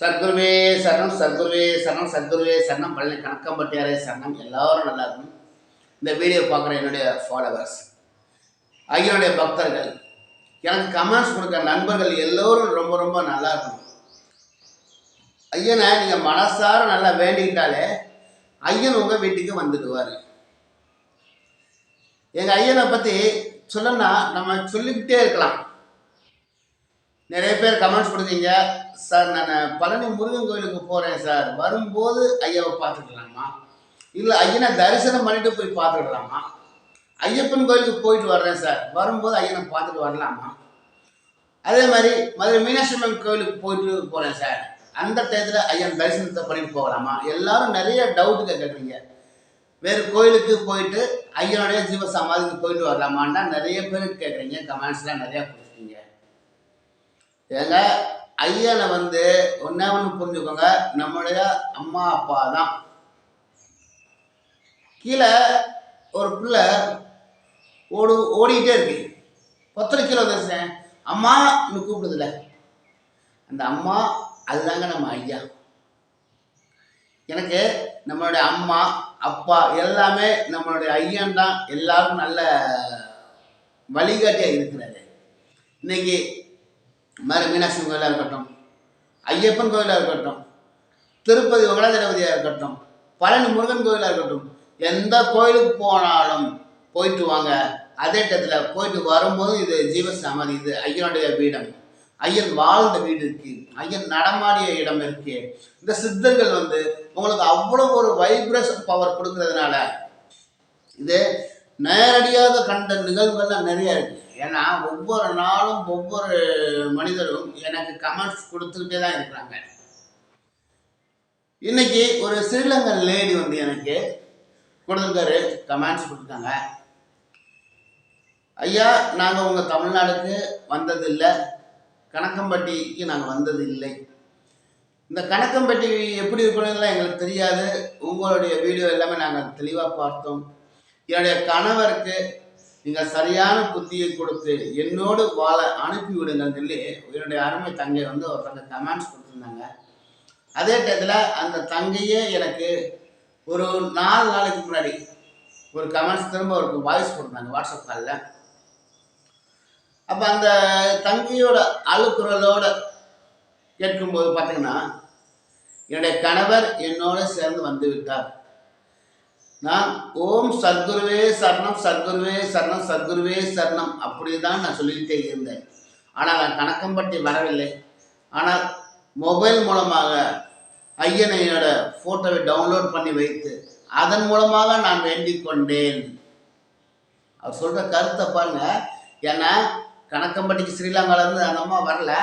சத்குருவே சரணம், சத்குருவே சரணம், சத்குருவே சரணம், பழனி கணக்கம்பட்டியாரே சரணம். எல்லாரும் நல்லா இருக்கும். இந்த வீடியோ பார்க்குற என்னுடைய ஃபாலோவர்ஸ், ஐயனுடைய பக்தர்கள், எனக்கு கமெண்ட்ஸ் கொடுக்குற நண்பர்கள் எல்லோரும் ரொம்ப ரொம்ப நல்லா இருக்கணும். ஐயனை நீங்கள் மனசார நல்லா வேண்டிக்கிட்டாலே ஐயன் உங்கள் வீட்டுக்கு வந்துடுவார். எங்கள் ஐயனை பற்றி சொல்லணும்னா நம்ம சொல்லிக்கிட்டே இருக்கலாம். நிறைய பேர் கமெண்ட்ஸ் கொடுத்தீங்க, சார் நான் பழனி முருகன் கோயிலுக்கு போகிறேன் சார், வரும்போது ஐயாவை பார்த்துக்கலாமா, இல்லை ஐயனை தரிசனம் பண்ணிட்டு போய் பார்த்துக்கலாமா, ஐயப்பன் கோயிலுக்கு போயிட்டு வர்றேன் சார், வரும்போது ஐயனை பார்த்துட்டு வரலாமா, அதே மாதிரி மதுரை மீனாட்சி அம்மன் கோயிலுக்கு போயிட்டு போகிறேன் சார், அந்த டயத்தில் ஐயன் தரிசனத்தை பண்ணிட்டு போகலாமா, எல்லாரும் நிறைய டவுட்டு கேட்குறீங்க. வேறு கோயிலுக்கு போயிட்டு ஐயனுடைய ஜீவ சமாதிக்கு போயிட்டு வரலாமான்னா நிறைய பேர் கேட்குறீங்க. கமெண்ட்ஸ்லாம் நிறையா கொடுத்துருக்கீங்க. ஏங்க ஐயனை ஒன்றே ஒன்று புரிஞ்சுக்கோங்க, நம்மளுடைய அம்மா அப்பா தான். கீழே ஒரு பிள்ளை ஓடிக்கிட்டே இருக்கு, 10 கிலோ தரிசேன் அம்மா இன்னும் கூப்பிடுதில்ல, அந்த அம்மா அதுதாங்க நம்ம ஐயா. எனக்கு நம்மளுடைய அம்மா அப்பா எல்லாமே நம்மளுடைய ஐயன் தான். எல்லாருக்கும் நல்ல வழிகாட்டியாக இருக்கிறாரு. இன்னைக்கு மதுரை மீனாட்சி கோயிலாக இருக்கட்டும், ஐயப்பன் கோயிலாக இருக்கட்டும், திருப்பதி வெங்கடாஜலபதியாக இருக்கட்டும், பழனி முருகன் கோயிலாக இருக்கட்டும், எந்த கோயிலுக்கு போனாலும் போயிட்டு வாங்க. அதே இடத்துல போயிட்டு வரும்போது இது ஜீவ சமாதி, இது ஐயனுடைய வீடம், ஐயன் வாழ்ந்த வீடு இருக்கு, ஐயன் நடமாடிய இடம் இருக்கு. இந்த சித்தர்கள் உங்களுக்கு அவ்வளோ ஒரு வைப்ரேஷன் பவர் கொடுக்கறதுனால இது நேரடியாக கண்ட நிகழ்வுகள்லாம் நிறைய இருக்கு. ஏன்னா ஒவ்வொரு நாளும் ஒவ்வொரு மனிதரும் எனக்கு கமெண்ட்ஸ் கொடுத்துக்கிட்டே தான் இருக்கிறாங்க. இன்னைக்கு ஒரு ஸ்ரீலங்கன் லேடி எனக்கு கொடுத்துருக்காரு, கமெண்ட்ஸ் கொடுத்தாங்க. ஐயா, நாங்கள் உங்கள் தமிழ்நாடுக்கு வந்ததில்லை, கணக்கம்பட்டிக்கு நாங்கள் வந்தது இல்லை. இந்த கணக்கம்பட்டி எப்படி இருக்கணுங்கலாம் எங்களுக்கு தெரியாது. உங்களுடைய வீடியோ எல்லாமே நாங்கள் தெளிவாக பார்த்தோம். என்னுடைய கணவருக்கு நீங்கள் சரியான புத்தியை கொடுத்து என்னோடு வாழ அனுப்பி விடுங்கன்னு சொல்லி என்னுடைய அருமை தங்கை ஒருத்தங்க கமெண்ட்ஸ் கொடுத்துருந்தாங்க. அதே டயத்தில் அந்த தங்கையே எனக்கு ஒரு 4 நாளைக்கு முன்னாடி ஒரு கமெண்ட்ஸ் திரும்ப ஒரு வாய்ஸ் கொடுத்தாங்க வாட்ஸ்அப் காலில். அப்போ அந்த தங்கையோட அழுக்குறலோட கேட்கும்போது பார்த்தீங்கன்னா, என்னுடைய கணவர் என்னோடு சேர்ந்து வந்து விட்டார். நான் ஓம் சத்குருவே சரணம், சத்குருவே சரணம், சத்குருவே சரணம் அப்படி தான் நான் சொல்லிக்கிட்டே இருந்தேன். ஆனால் நான் கணக்கம்பட்டி வரவில்லை. ஆனால் மொபைல் மூலமாக ஐயனையோட ஃபோட்டோவை டவுன்லோட் பண்ணி வைத்து அதன் மூலமாக நான் வேண்டிக் கொண்டேன். அவர் சொல்கிற கருத்தை பாருங்க. ஏன்னா கணக்கம்பட்டிக்கு ஸ்ரீலங்காவிலேருந்து அந்த அம்மா வரல.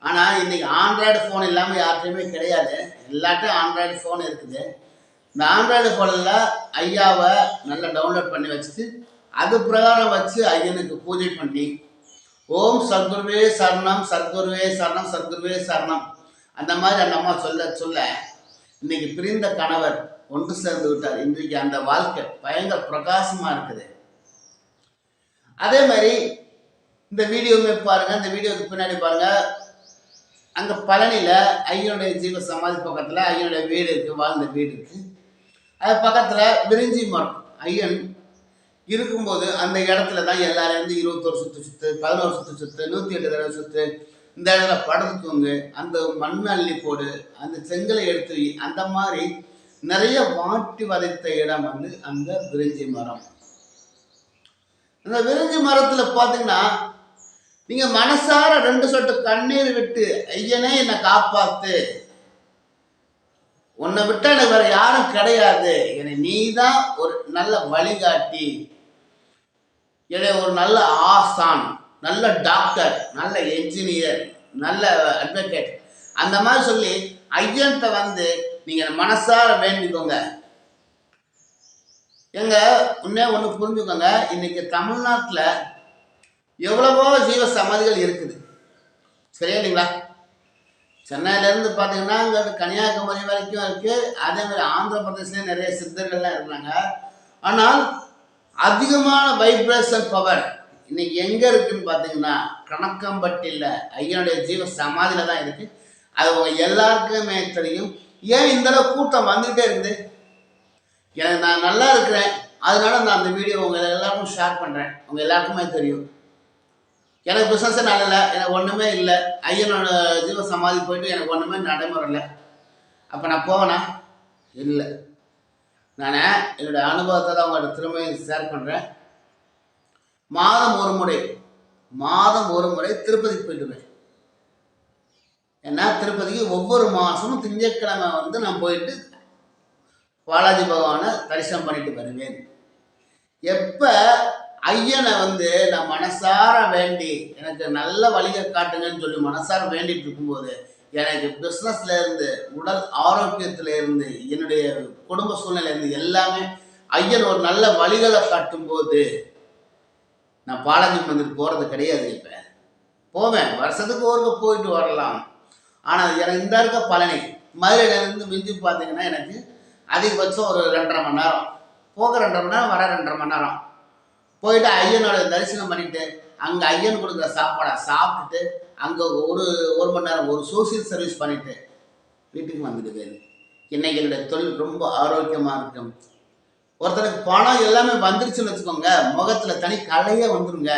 ஆனால் இன்றைக்கி ஆண்ட்ராய்டு ஃபோன் இல்லாமல் யார்கிட்டையுமே கிடையாது, எல்லாத்தையும் ஆண்ட்ராய்டு ஃபோன் இருக்குது. இந்த ஆண்ட்ராய்டு ஃபோனில் ஐயாவை நல்லா டவுன்லோட் பண்ணி வச்சுட்டு அது பிரகாரம் வச்சு ஐயனுக்கு பூஜை பண்ணி ஓம் சத்குருவே சரணம், சத்குருவே சரணம், சத்குருவே சரணம் அந்த மாதிரி அந்த அம்மா சொல்ல இன்னைக்கு பிரிந்த கணவர் ஒன்று சேர்ந்து விட்டார். இன்றைக்கு அந்த வாழ்க்கை பயங்கர பிரகாசமாக இருக்குது. அதே மாதிரி இந்த வீடியோவுமே பாருங்கள், இந்த வீடியோவுக்கு பின்னாடி பாருங்கள், அங்கே பழனியில் ஐயனுடைய ஜீவ சமாதி பக்கத்தில் ஐயனுடைய வீடு இருக்குது, வாழ்ந்த வீடு இருக்குது. அது பக்கத்தில் விரிஞ்சி மரம். ஐயன் இருக்கும்போது அந்த இடத்துல தான் எல்லாரும் 21 சுற்று 11 சுற்று 108 தடவை சுற்று, இந்த இடத்துல படுத்துவங்க, அந்த மண் அள்ளி போடு, அந்த செங்கலை எடுத்து அந்த மாதிரி நிறைய வாட்டி வதைத்த இடம் அந்த விரிஞ்சி மரம். அந்த விரிஞ்சி மரத்தில் பார்த்தீங்கன்னா நீங்கள் மனசார 2 சொட்டு கண்ணீர் விட்டு ஐயனே என்னை காப்பாத்து, உன்னை விட்டு எனக்கு வேற யாரும் கிடையாது, என்னை நீ தான் ஒரு நல்ல வழிகாட்டி, என்னை ஒரு நல்ல ஆசான், நல்ல டாக்டர், நல்ல என்ஜினியர், நல்ல அட்வொகேட் அந்த மாதிரி சொல்லி ஐயன்கிட்ட நீங்கள் மனசார வேண்டிக்கோங்க. எங்க ஒன்று புரிஞ்சுக்கோங்க, இன்னைக்கு தமிழ்நாட்டில் எவ்வளவோ ஜீவ சமாதிகள் இருக்குது, சரியா இல்லைங்களா? சென்னையிலேருந்து பார்த்தீங்கன்னா இங்கே கன்னியாகுமரி வரைக்கும் இருக்குது. அதே மாதிரி ஆந்திர பிரதேசலேயும் நிறைய சித்தர்கள்லாம் இருக்கிறாங்க. ஆனால் அதிகமான வைப்ரேஷன் பவர் இன்னைக்கு எங்கே இருக்குதுன்னு பார்த்தீங்கன்னா கணக்கம்பட்டியில் ஐயனுடைய ஜீவ சமாதியில் தான் இருக்குது. அது உங்க எல்லாருக்குமே தெரியும். ஏன் இந்த அளவு கூட்டம் வந்துகிட்டே இருக்குது? எனக்கு நான் நல்லா இருக்கிறேன், அதனால நான் அந்த வீடியோ உங்க எல்லாருக்கும் ஷேர் பண்றேன். உங்க எல்லாருக்குமே தெரியும் எனக்கு பிசினஸே நல்லல, எனக்கு ஒண்ணுமே இல்லை. ஐயனோட ஜீவ சமாதி போயிட்டு எனக்கு ஒண்ணுமே நடைமுறையில்ல. அப்ப நான் போவேனா? இல்லை. நான் என்னுடைய அனுபவத்தை தான் உங்கள்கிட்ட திரும்ப ஷேர் பண்றேன். மாதம் ஒரு முறை திருப்பதிக்கு போயிட்டுருவேன். ஏன்னா திருப்பதிக்கு ஒவ்வொரு மாதமும் திங்கட்கிழமை நான் போயிட்டு பாலாஜி பகவானை தரிசனம் பண்ணிட்டு வருவேன். எப்ப ஐயனை நான் மனசார வேண்டி எனக்கு நல்ல வழியை காட்டுங்கன்னு சொல்லி மனசார வேண்டிட்டு இருக்கும்போது எனக்கு பிஸ்னஸ்ல இருந்து உடல் ஆரோக்கியத்துல இருந்து என்னுடைய குடும்ப சூழ்நிலை இருந்து எல்லாமே ஐயன் ஒரு நல்ல வழிகளை காட்டும் போது நான் பாலாஜி மந்திர் போறது கிடையாது. இப்ப போவேன், வருஷத்துக்கு ஒருக்க போயிட்டு வரலாம். ஆனால் எனக்கு இந்த இருக்க பழனி மதுரையிலேருந்து மிஞ்சி பார்த்தீங்கன்னா எனக்கு அதிகபட்சம் ஒரு 2.5 மணி நேரம், போக 2.5 மணி நேரம், வர 2.5 மணி நேரம். போயிட்டு ஐயனோட தரிசனம் பண்ணிட்டு அங்கே ஐயன் கொடுக்குற சாப்பாடை சாப்பிட்டுட்டு அங்கே ஒரு மணி நேரம் ஒரு சோசியல் சர்வீஸ் பண்ணிட்டு வீட்டுக்கு வந்துடுவேன். இன்னைக்கு என்னுடைய தொழில் ரொம்ப ஆரோக்கியமாக இருக்கும். ஒருத்தருக்கு பணம் எல்லாமே வந்துருச்சுன்னு வச்சுக்கோங்க, முகத்தில் தனி கலையே வந்துருங்க.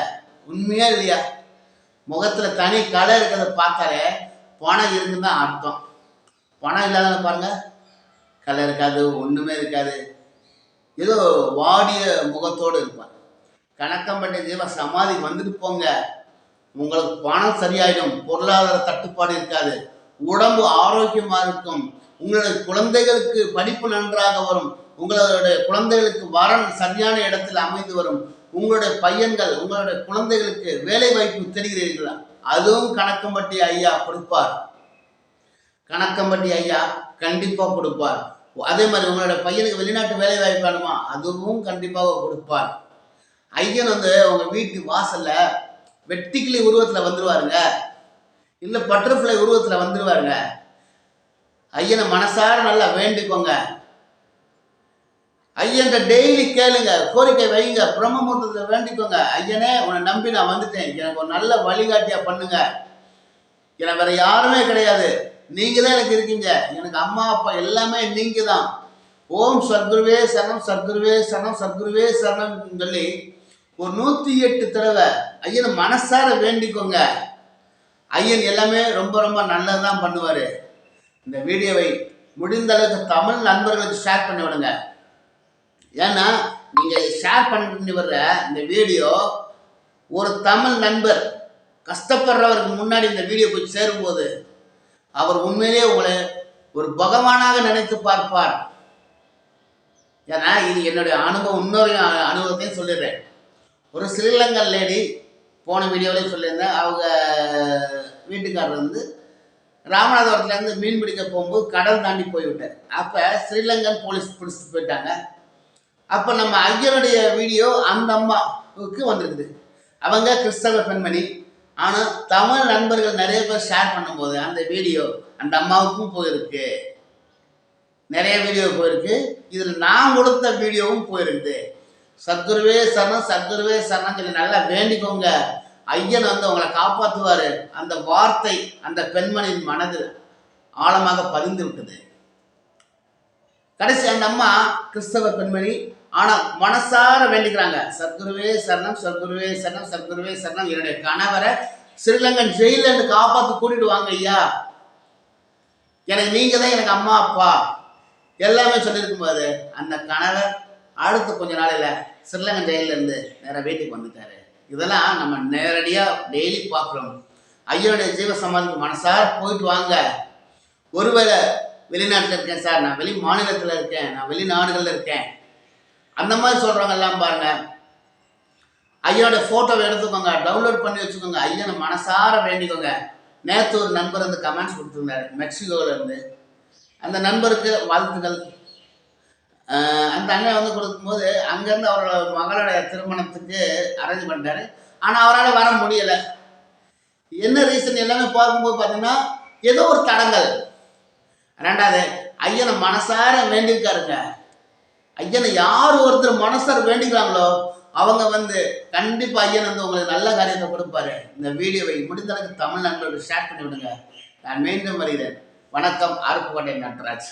உண்மையா இல்லையா? முகத்தில் தனி கலை இருக்கிறத பார்த்தாலே பணம் இருக்குன்னு தான் அர்த்தம். பணம் இல்லாத பாருங்க, கலை இருக்காது, ஒன்றுமே இருக்காது, ஏதோ வாடிய முகத்தோடு இருப்பார். கணக்கம்பட்டி ஜீவ சமாதி வந்துட்டு போங்க, உங்களுக்கு பணம் சரியாயிடும், பொருளாதார தட்டுப்பாடு இருக்காது, உடம்பு ஆரோக்கியமா இருக்கும், உங்களுடைய குழந்தைகளுக்கு படிப்பு நன்றாக வரும், உங்களுடைய குழந்தைகளுக்கு வரன் சரியான இடத்தில் அமைந்து வரும், உங்களுடைய பையன்கள் உங்களுடைய குழந்தைகளுக்கு வேலை வாய்ப்பு தெரிகிறீர்களா, அதுவும் கணக்கம்பட்டி ஐயா கொடுப்பார். கணக்கம்பட்டி ஐயா கண்டிப்பா கொடுப்பார். அதே மாதிரி உங்களோட பையனுக்கு வெளிநாட்டு வேலை வாய்ப்பு வேணுமா, அதுவும் கண்டிப்பாக கொடுப்பார். ஐயன் உங்க வீட்டு வாசல்ல வெட்டிக்கிளி உருவத்துல வந்துருவாருங்க, இல்ல பட்டர்ஃப்ளை உருவத்துல வந்துருவாருங்க. ஐயனை மனசார நல்லா வேண்டிக்கோங்க. ஐயன் டெய்லி கேளுங்க, கோரிக்கை வைங்க, பிரம்ம முகூர்த்தத்துல வேண்டிக்கோங்க. ஐயனே உன்னை நம்பி நான் வந்துட்டேன், எனக்கு ஒரு நல்ல வழிகாட்டியா பண்ணுங்க, எனக்கு வேற யாருமே கிடையாது, நீங்க தான் எனக்கு இருக்கீங்க, எனக்கு அம்மா அப்பா எல்லாமே நீங்க தான். ஓம் சத்குருவே சரணம், சத்குருவே சரணம், சத்குருவே சரணம் சொல்லி ஒரு 108 தடவை ஐயனை மனசார வேண்டிக்கோங்க. ஐயன் எல்லாமே ரொம்ப ரொம்ப நல்லதுதான் பண்ணுவாரு. இந்த வீடியோவை முடிந்த அளவுக்கு தமிழ் நண்பர்களுக்கு ஷேர் பண்ணி விடுங்க. ஏன்னா நீங்க ஷேர் பண்ணி வர்ற இந்த வீடியோ ஒரு தமிழ் நண்பர் கஷ்டப்படுறவருக்கு முன்னாடி இந்த வீடியோ போய் சேரும்போது அவர் உண்மையிலேயே உங்களை ஒரு பகவானாக நினைத்து பார்ப்பார். ஏன்னா இது என்னுடைய அனுபவம், இன்னொரு அனுபவத்தையும் சொல்லிடுறேன். ஒரு ஸ்ரீலங்கன் லேடி போன வீடியோவிலே சொல்லியிருந்தேன், அவங்க வீட்டுக்காரர் ராமநாதபுரத்துலேருந்து மீன் பிடிக்க போகும்போது கடல் தாண்டி போய்விட்டார். அப்போ ஸ்ரீலங்கன் போலீஸ் பிடிச்சிட்டு போயிட்டாங்க. அப்போ நம்ம ஐயனுடைய வீடியோ அந்த அம்மாவுக்கு வந்திருக்குது. அவங்க கிறிஸ்தவ பெண்மணி, ஆனால் தமிழ் நண்பர்கள் நிறைய பேர் ஷேர் பண்ணும்போது அந்த வீடியோ அந்த அம்மாவுக்கும் போயிருக்கு, நிறைய வீடியோ போயிருக்கு. இதில் நான் கொடுத்த வீடியோவும் போயிருக்குது. சத்குருவே சரணம், சத்குருவே சரணம் சொல்லி நல்லா வேண்டிக்கோங்க. ஐயன் உங்களை காப்பாற்றுவாரு. அந்த வார்த்தை அந்த பெண்மணியின் மனதில் ஆழமாக பதிந்து விட்டது. கடைசி அந்த அம்மா கிறிஸ்தவ பெண்மணி, ஆனா மனசார வேண்டிக்கிறாங்க, சத்குருவே சரணம், சத்குருவே சரணம், சத்குருவே சரணம், என்னுடைய கணவரை ஸ்ரீலங்கன் ஜெயில இருந்து காப்பாத்து கூட்டிட்டு வாங்க ஐயா, எனக்கு நீங்க தான் எனக்கு அம்மா அப்பா எல்லாமே சொல்லியிருக்கும் போது அந்த கணவர் அடுத்த கொஞ்ச நாளையில ஸ்ரீலங்கன் ஜெயில இருந்து நேர வீட்டுக்கு வந்துட்டாரு. இதெல்லாம் நம்ம நேரடியா டெய்லி பார்க்குறோம். ஐயனுடைய ஜீவ சமாதிக்கு மனசார போயிட்டு வாங்க. ஒருவேளை வெளிநாட்டில் இருக்கேன் சார், நான் வெளி மாநிலத்தில் இருக்கேன், நான் வெளிநாடுகளில் இருக்கேன், அந்த மாதிரி சொல்றவங்க எல்லாம் பாருங்க, ஐயனோட போட்டோவை எடுத்துக்கோங்க, டவுன்லோட் பண்ணி வச்சுக்கோங்க, ஐயனை மனசார வேண்டிக்கோங்க. நேற்று ஒரு நண்பர் கமெண்ட்ஸ் கொடுத்துருந்தாரு மெக்சிகோல இருந்து. அந்த நண்பருக்கு வாழ்த்துக்கள். அந்த அண்ணன் கொடுக்கும்போது அங்கேருந்து அவரோட மகளுடைய திருமணத்துக்கு அரேஞ்ச் பண்ணிட்டாரு. ஆனால் அவரால் வர முடியலை. என்ன ரீசன் எல்லாமே பார்க்கும்போது பார்த்தீங்கன்னா ஏதோ ஒரு தடங்கள். ரெண்டாவது, ஐயனை மனசார வேண்டியிருக்காருங்க. ஐயனை யார் ஒருத்தர் மனசார வேண்டிக்கிறாங்களோ அவங்க கண்டிப்பாக ஐயன் உங்களுக்கு நல்ல காரியத்தை கொடுப்பாரு. இந்த வீடியோவை முடிந்தளவுக்கு தமிழ் நண்பர்களுக்கு ஷேர் பண்ணி விடுங்க. நான் மீண்டும் வருகிறேன். வணக்கம். அருப்புக்கோட்டை நட்ராஜ்.